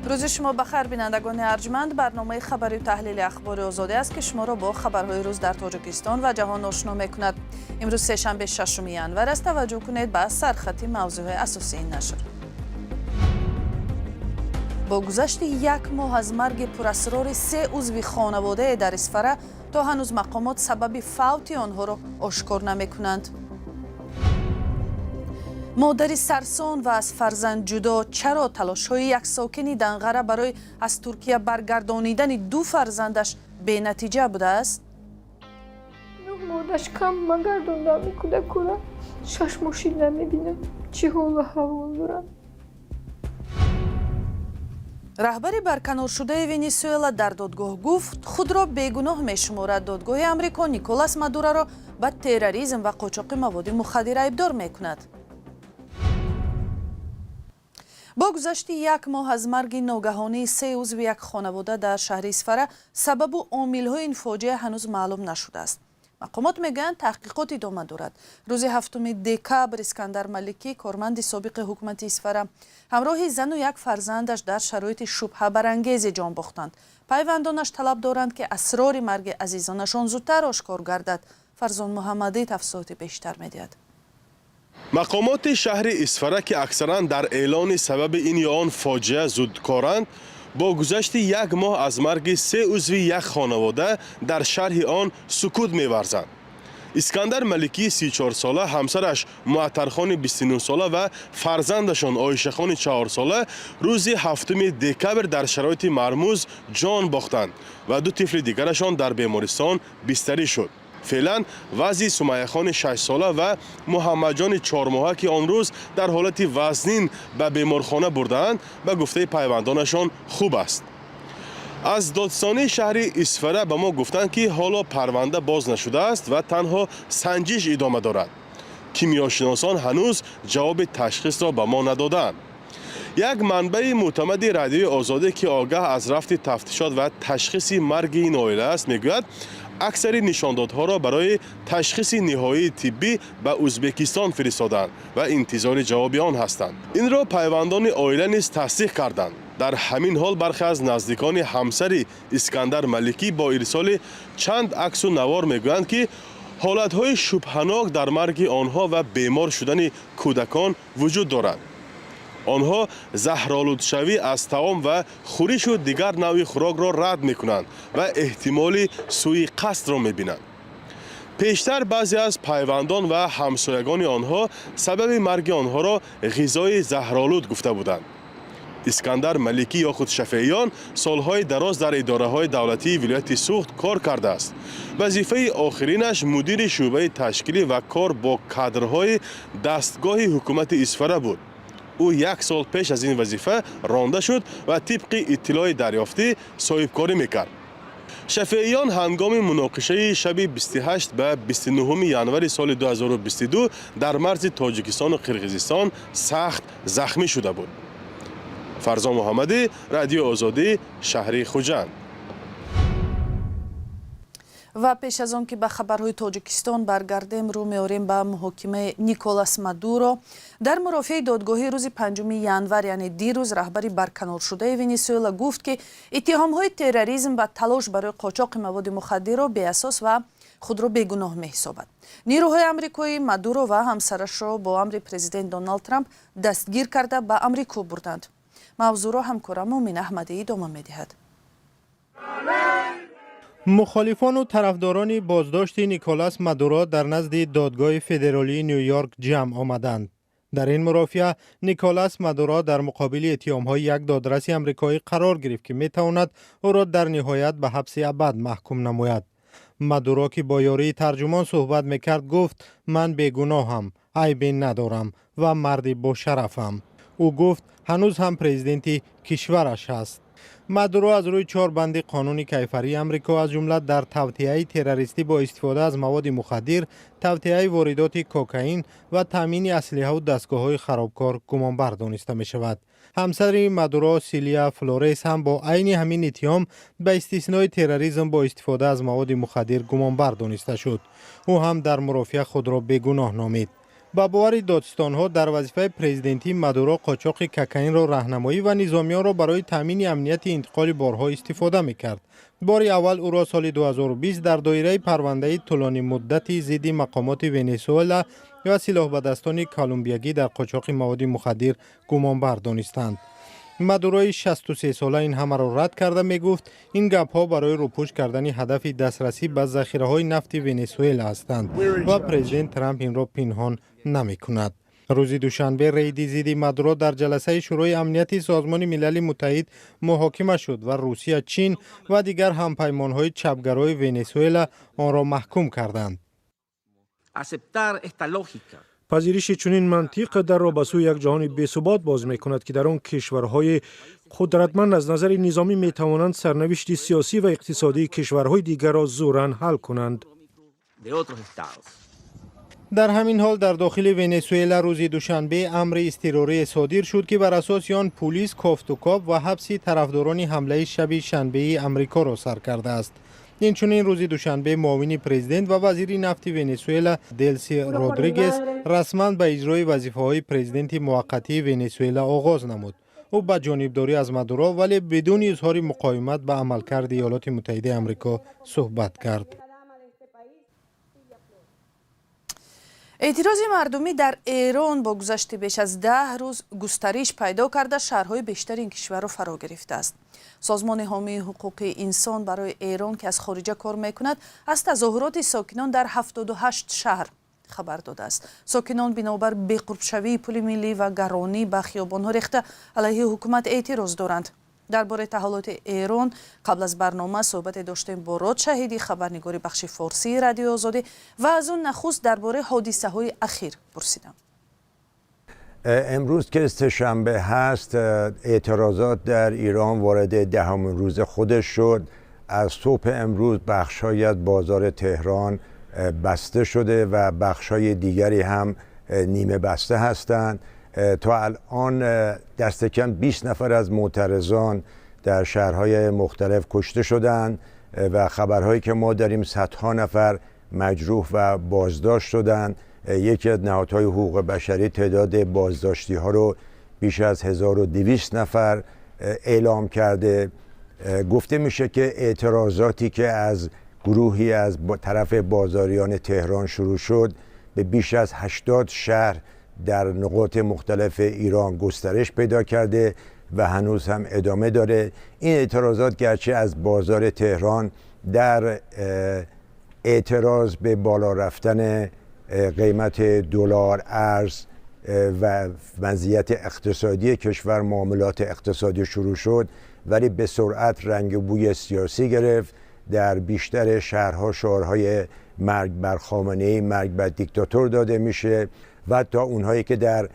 روز شما بخیر بینندگان ارجمند. برنامه خبری و تحلیل اخبار آزادی است که شما را با خبرهای روز در تاجیکستان و جهان آشنا می‌کند. امروز سه‌شنبه 6 ژانویه است. توجه کنید به سرخط موضوع اساسی این نشر. با گذشت یک ماه از مرگ پراسرار 3 عضو خانواده در اسفره تا هنوز مقامات سبب فوت آنها را آشکار نمی‌کنند. مادر سرسان و از فرزند جدا چرا تلاش‌های یک ساکن دنقره برای از ترکیه برگردانیدن 2 فرزندش به نتیجه بوده است؟ مادرش کم مگردوندم این کودک را 6 ماشین نمیبینم چی حال و حوال دارم. رهبر برکنار شده ونزوئلا در دادگاه گفت خود را بیگناه می‌شمارد. دادگاه آمریکا نیکولاس مادورو را به تروریسم و قاچاق مواد مخدر ایبدار می‌کند. با گذشت یک ماه از مرگ ناگهانی 3 عضو یک خانواده در شهر اسفره، سبب و عامل‌های این فاجعه هنوز معلوم نشده است. مقامات میگن تحقیقات ادامه دارد. روز 7 دکبر اسکندر ملکی، کارمند سابق حکومت اسفره، همراه زن و یک فرزندش در شرایط شبهه برانگیز جان باختند. پیوندانش طلب دارند که اسرار مرگ عزیزانشان زودتر آشکار گردد. فرزان محمدی تفصیلات بیشتر می‌دهد. مقامات شهر اسفره که اکثرا در اعلان سبب این یا آن فاجعه زودکارند، با گذشت یک ماه از مرگ 3 عضو یک خانواده در شرح آن سکوت می‌ورزند. اسکندر ملکی 34 ساله، همسرش معطرخان 29 ساله و فرزندشان عایشه خان 4 ساله روز 7 دکبر در شرایط مرموز جان باختند و 2 طفل دیگرشان در بیمارستان بستری شد. فعلا وضع سمیه خان 6 ساله و محمد جان 4 ماهه که آن روز در حالت وزنین به بیمارخانه بردند به گفته پیوندانشان خوب است. از دادستانی شهر اسفره به ما گفتند که حالا پرونده باز نشده است و تنها سنجش ادامه دارد. کیمیاشناسان هنوز جواب تشخیص را به ما ندادند. یک منبع معتمد رادیوی آزادی که آگاه از رفت تفتیشات و تشخیص مرگ این عائله است میگوید اکثر نشاندادها را برای تشخیص نهایی طبی به ازبکستان فرستادند و انتظار جواب آن هستند. این را پیوندان عائله نیز تصدیق کردند. در همین حال برخی از نزدیکان همسر اسکندر ملکی با ارسال چند عکس و نوار میگویند که حالتهای شبهناک در مرگ آنها و بیمار شدن کودکان وجود دارد. آنها زهرآلودشوی از طعام و خورش و دیگر نوع خوراک را رد می‌کنند و احتمال سوء قصد را می‌بینند. پیشتر بعضی از پیوندان و همسایگان آنها سبب مرگ آنها را غذای زهرآلود گفته بودند. اسکندر ملکی یا خود شفیعیان سالهای دراز در اداره‌های دولتی ولایت سوخت کار کرده است. وظیفه آخرینش مدیر شعبه تشکیلی و کار با کادرهای دستگاه حکومت اسفره بود. او 1 سال پیش از این وظیفه رانده شد و طبق اطلاع دریافتی صاحبکاری میکرد. شفیعیان هنگام مناقشه شب 28 به 29 ژانویه سال 2022 در مرز تاجیکستان و قرقیزستان سخت زخمی شده بود. فرزان محمدی، رادیو آزادی، شهر خوجند. و پیش از آن که به خبرهای تاجیکستان برگردیم، رو می‌آوریم به محاکمه نیکولاس مادورو. در مرافعه دادگاهی روز 5 ژانویه یعنی دیروز، رهبر برکنار شده ونزوئلا گفت که اتهام‌های تروریسم و تلاش برای قاچاق مواد مخدر را بی‌اساس و خود را بیگناه می‌حسابد. نیروهای آمریکایی مادورو و همسرش را با امر پرزیدنت دونالد ترامپ دستگیر کرده به آمریکا بردند. موضوع را همکارم مومن احمدی ادامه می‌دهد. مخالفان و طرفداران بازداشت نیکولاس مادورو در نزد دادگاه فدرالی نیویورک جمع آمدند. در این مرافعه نیکولاس مادورو در مقابل اتهام‌های یک دادرس آمریکایی قرار گرفت که می‌تواند او را در نهایت به حبس ابد محکوم نماید. مادورو که با یاری ترجمان صحبت می‌کرد گفت من بیگناهم، عیبی ندارم و مردی با شرفم. او گفت هنوز هم پرزیدنت کشورش است. مادورو از روی 4 بند قانون کیفری آمریکا از جمله در توطئه تروریستی با استفاده از مواد مخدر، توطئه واردات کوکائین و تامین اسلحه و دستگاه‌های خرابکار گمانبر دانسته می‌شود. همسر مادورو سیلیا فلورس هم با عین همین اتهام به استثنای تروریسم با استفاده از مواد مخدر گمانبر دانسته شد. او هم در مرافعه خود را بیگناه نامید. با باور دادستان‌ها در وظیفه پرزیدنتی مادورو قاچاق کوکائین را راهنمایی و نظامیان را برای تامین امنیت انتقال بارها استفاده می‌کرد. بار اول او را سال 2020 در دایره پرونده طولانی مدتی ضد مقامات ونزوئلا و سلاح به دستان کلمبیایی در قاچاق مواد مخدر گمانبر دانستند. مادوروی 63 ساله این همه را رد کرده می گفت این گپ ها برای روپوش کردن هدف دسترسی به ذخیره های نفت ونزوئلا هستند و پرزیدنت ترامپ این را پنهان نمی کند. روز دوشنبه ریدی ضد مادورو در جلسه شورای امنیتی سازمان ملل متحد محاکمه شد و روسیه، چین و دیگر همپیمانهای چپگرای ونزوئلا آن را محکوم کردند. پذیرش چنین منطق در را به سوی یک جهان بی‌ثبات باز می‌کند که در آن کشورهای قدرتمند از نظر نظامی می‌توانند سرنوشت سیاسی و اقتصادی کشورهای دیگر را زوراً حل کنند. در همین حال در داخل ونزوئلا روز دوشنبه امر اضطراری صادر شد که بر اساس آن پلیس کافتوکاپ و حبس طرفداران حمله شب شنبه امریکا را سر کرده است. این چنین روز دوشنبه معاون پرزیدنت و وزیر نفت ونزوئلا دلسی رودریگز رسما به اجرای وظیفه‌های پرزیدنت موقتی ونزوئلا آغاز نمود. او با جانبداری از مادورو ولی بدون اظهار مقاومت به عملکرد ایالات متحده آمریکا صحبت کرد. اعتراض مردمی در ایران با گذشت بیش از 10 روز گسترش پیدا کرده شهرهای بیشتر این کشور را فرا گرفته است. سازمان حامی حقوق انسان برای ایران که از خارجه کار میکند از تظاهرات ساکنان در 78 شهر خبر داده است. ساکنان بنابر بی‌قرب‌شوی پل ملی و گرانی به خیابان‌ها ریخته علیه حکومت اعتراض دارند. درباره تحولات ایران قبل از برنامه صحبت داشتیم با راد شهیدی، خبرنگار بخش فارسی رادیو آزادی، و از اون نخست درباره حادثه های اخیر پرسیدم. امروز که سه‌شنبه هست، اعتراضات در ایران وارد 10مین روز خودش شد. از صبح امروز بخش‌هایی از بازار تهران بسته شده و بخش‌های دیگری هم نیمه بسته هستند. تا الان دست کم 20 نفر از معترضان در شهرهای مختلف کشته شدند و خبرهایی که ما داریم صدها نفر مجروح و بازداشت شدند. یکی از نهادهای حقوق بشری تعداد بازداشتی ها رو بیش از 1200 نفر اعلام کرده. گفته میشه که اعتراضاتی که از گروهی از طرف بازاریان تهران شروع شد به بیش از 80 شهر در نقاط مختلف ایران گسترش پیدا کرده و هنوز هم ادامه داره. این اعتراضات گرچه از بازار تهران در اعتراض به بالا رفتن قیمت دلار، ارز و وضعیت اقتصادی کشور، معاملات اقتصادی شروع شد، ولی به سرعت رنگ و بوی سیاسی گرفت. در بیشتر شهرها شعارهای مرگ بر خامنه‌ای، مرگ بر دیکتاتور داده میشه و تا اونهایی که در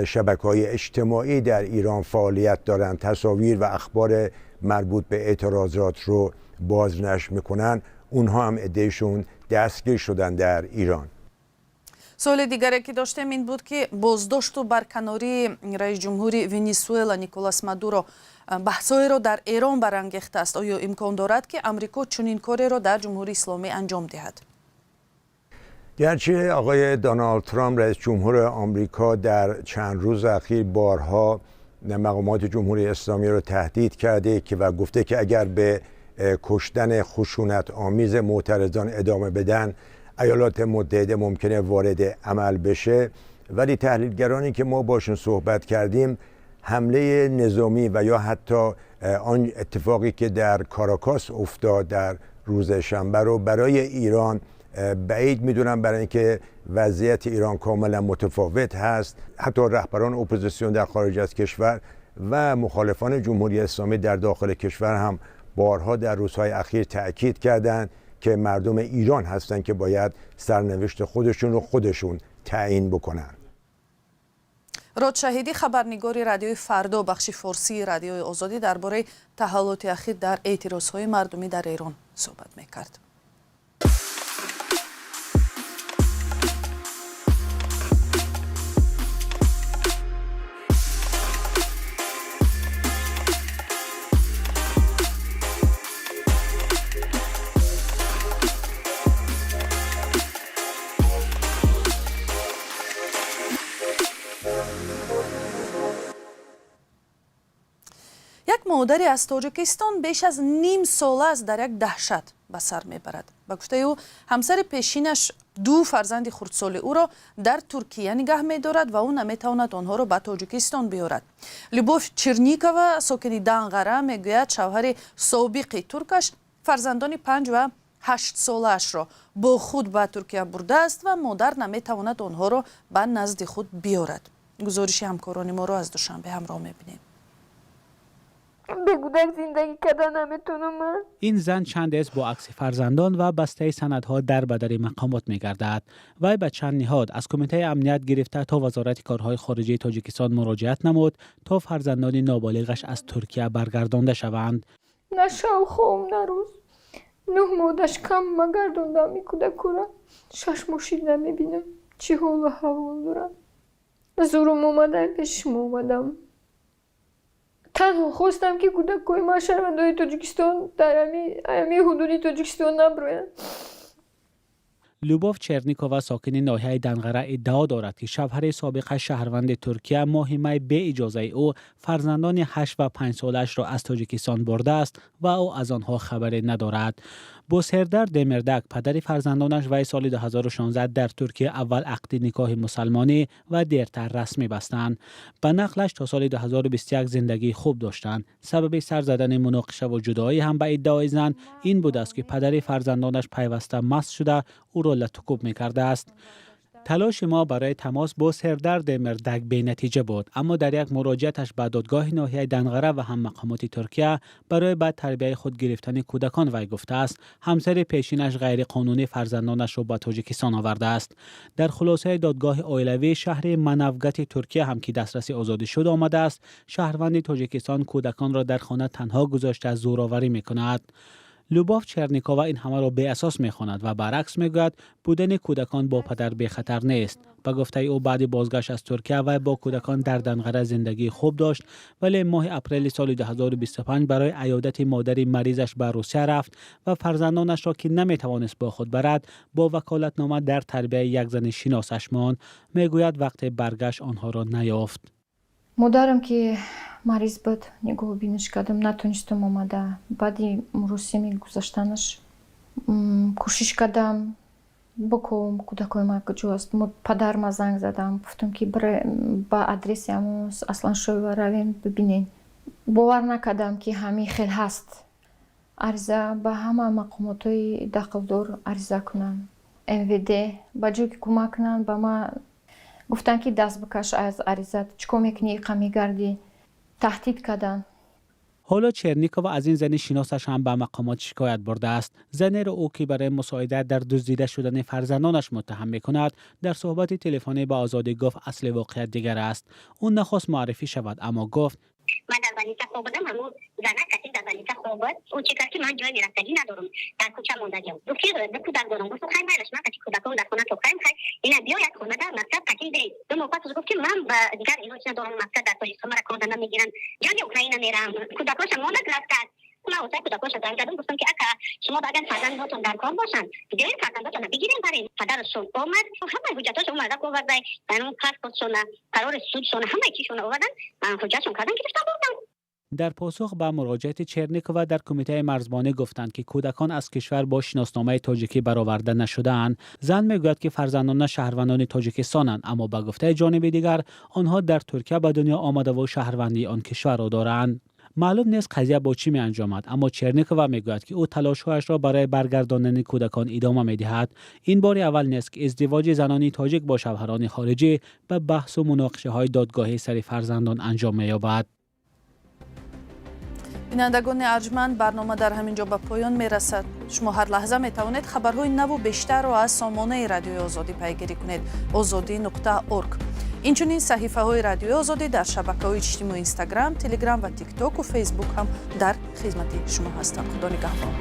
شبکه‌های اجتماعی در ایران فعالیت دارند تصاویر و اخبار مربوط به اعتراضات رو بازنشر میکنن، اونها هم عده‌شون دستگیر شدن در ایران. سوال دیگری که داشتیم این بود که بازداشت و برکناری رئیس جمهور ونزوئلا نیکولاس مادورو بحث‌های را در ایران برانگیخته است. آیا امکان دارد که امریکا چنین کاری را در جمهوری اسلامی انجام دهد؟ گرچه آقای دونالد ترامپ رئیس جمهور آمریکا در چند روز اخیر بارها مقامات جمهوری اسلامی را تهدید کرده که و گفته که اگر به کشتن خشونت آمیز معترضان ادامه بدن ایالات متحده ممکنه وارد عمل بشه، ولی تحلیلگرانی که ما باشون صحبت کردیم حمله نظامی و یا حتی آن اتفاقی که در کاراکاس افتاد در روز شنبه رو برای ایران بعید میدونم، برای اینکه وضعیت ایران کاملا متفاوت هست. حتی رهبران اپوزیسیون در خارج از کشور و مخالفان جمهوری اسلامی در داخل کشور هم بارها در روزهای اخیر تأکید کردند که مردم ایران هستند که باید سرنوشت خودشون رو خودشون تعیین بکنن. راد شهیدی، خبرنگار رادیوی فردا بخش فارسی رادیوی آزادی، درباره تحولات اخیر در اعتراضهای مردمی در ایران صحبت میکرد. یک مادری از تاجیکستان بیش از نیم سال است در یک دهشت به سر میبرد. به گفته او همسر پیشینش 2 فرزند خردسال او را در ترکیه نگه می‌دارد و او نمیتواند آنها را به تاجیکستان بیاورد. لیوبوف چرنیکووا ساکن دانقره میگوید شوهر سابق ترکش فرزندان 5 و 8 سالش را با خود به ترکیه برده است و مادر نمیتواند آنها را به نزد خود بیاورد. گزارش همکاران ما را از دوشنبه همراه می‌بینیم. بگو در زندگی کردن نمیتونم من. این زن چند است با عکس فرزندان و بسته سندها در بدر مقامات می‌گردد. وی به چند نهاد از کمیته امنیت گرفته تا وزارت کارهای خارجه تاجیکستان مراجعت نمود تا فرزندان نابالغش از ترکیه برگردانده شوند. نه شو خوم نه روز 9 مادش کم مگردوندم این کودکورا 6 ماشین نمیبینم چی حال و حوال دارم. زورم اومده پیشم اومدم. تنها خواستم که کودکای ما شهروندای تاجیکستان در امی حدودی تاجیکستان نبروین. لوبوف چرنیکووا ساکن ناحیه دنقره ادعا دارد که شوهر سابق شهروند ترکیه ماه می به اجازه او فرزندان 8 و 5 سالش را از تاجیکستان برده است و او از آنها خبری ندارد. بوسهردار دمردک پدر فرزندانش وی سال 2016 در ترکیه اول عقد نکاح مسلمانی و دیرتر رسمی بستند. به نقلش تا سال 2021 زندگی خوب داشتند. سبب سر زدن مناقشه و جدایی هم به ادعای زن این بود است که پدر فرزندانش پیوسته مست شده او را لطکوب می‌کرده است. تلاش ما برای تماس با سردار دمردک به نتیجه بود، اما در یک مراجعتش به دادگاه ناحیه دنقره و هم مقامات ترکیه برای بعد تربیت خود گرفتن کودکان وی گفته است همسر پیشینش غیر قانونی فرزندانش را به تاجیکستان آورده است. در خلاصه دادگاه اویلوی شهر منوگت ترکیه هم که دسترسی آزادی شد آمده است، شهروند تاجیکستان کودکان را در خانه تنها گذاشته زورآوری می‌کند. لوبوف چرنیکووا این همه را به اساس می‌خواند و برعکس میگوید بودن کودکان با پدر به خطر نیست. به گفته او بعد بازگشت از ترکیه و با کودکان در دنقره زندگی خوب داشت، ولی ماه اپریل سال 2025 برای عیادت مادر مریضش به روسیه رفت و فرزندانش را که نمیتوانست با خود برد با وکالتنامه در تربیت یک زن شناسش ماند. میگوید وقت برگشت آنها را نیافت. مادرم که مریض بود نگاه بینش کردم نتونستم اومده. بعدی روسیه میگذاشتنش کوشش کردم بکنم کودکای ما کجا است. پدرم زنگ زدم گفتم که با ادرس همون اصلا شو رویم ببینین. باور نکردم که همین خیلی هست. عرضه به همه مقاماتای دخلدار عرضه کنم. MVD با جو که کمک کنن با ما گفتن که دست بکش از عریضت چکو میکنی قمی گردی تهدید کردن. حالا چرنیکووا از این زن شناسش هم به مقامات شکایت برده است. زنی را او که برای مساعدت در دزدیده شدن فرزندانش متهم میکند در صحبت تلفنی با آزادی گفت اصل واقعیت دیگر است. اون نخواست معرفی شود اما گفت من در بلیطه خواب بودم همون زنه کسی در بلیطه خواب بود اون چی کرد که من جای میرفتگی ندارم در کوچه موندگیم گفت که به کودک دارم گفتم خیلی میلش من کسی کودکم در خونه تو خیلی اینا بیاید خونه در مکتب تکیل دید دو موقع تو گفت که من به دیگر اینو چی ندارم مکتب در تاجیکستان مرا کار نمیگیرن جای اوکراین میرم کودکاش مونده گرفتن من واسه کودکاش زنگ زدم گفتم که اگه شما بعدن فرزنداتون در کار باشن بیاین فرزنداتون بگیرین برین پدرشون اومد همه حجتاش اومد آورد در اون پاسپورتشون قرار سودشون همه چیشون آوردن حجتشون کردن گرفتن بردن. در پاسخ به مراجعه چرنیکووا در کمیته مرزبانی گفتند که کودکان از کشور با شناسنامه تاجیکی برآورده نشده‌اند. زن میگوید که فرزندان شهروندان تاجیکستانند اما به گفته جانب دیگر آنها در ترکیه به دنیا آمده و شهروندی آن کشور را دارند. معلوم نیست قضیه با چی می انجامد اما چرنیکووا میگوید که او تلاش‌هایش را برای برگرداندن کودکان ادامه می‌دهد. این بار اول نیست که ازدواج زنانی تاجیک با شوهران خارجی به بحث و مناقشه‌های دادگاهی سر فرزندان انجام می‌یابد. بینندگان ارجمند برنامه در همین جا به پایان میرسد. شما هر لحظه می توانید خبرهای نو و بیشتر را از سامانه رادیوی آزادی پیگیری کنید. azadi.org. اینچنین صحیفه های رادیوی آزادی در شبکه‌های اجتماعی اینستاگرام، تلگرام و تیک تاک و فیسبوک هم در خدمت شما هستند. خدا نگهدار.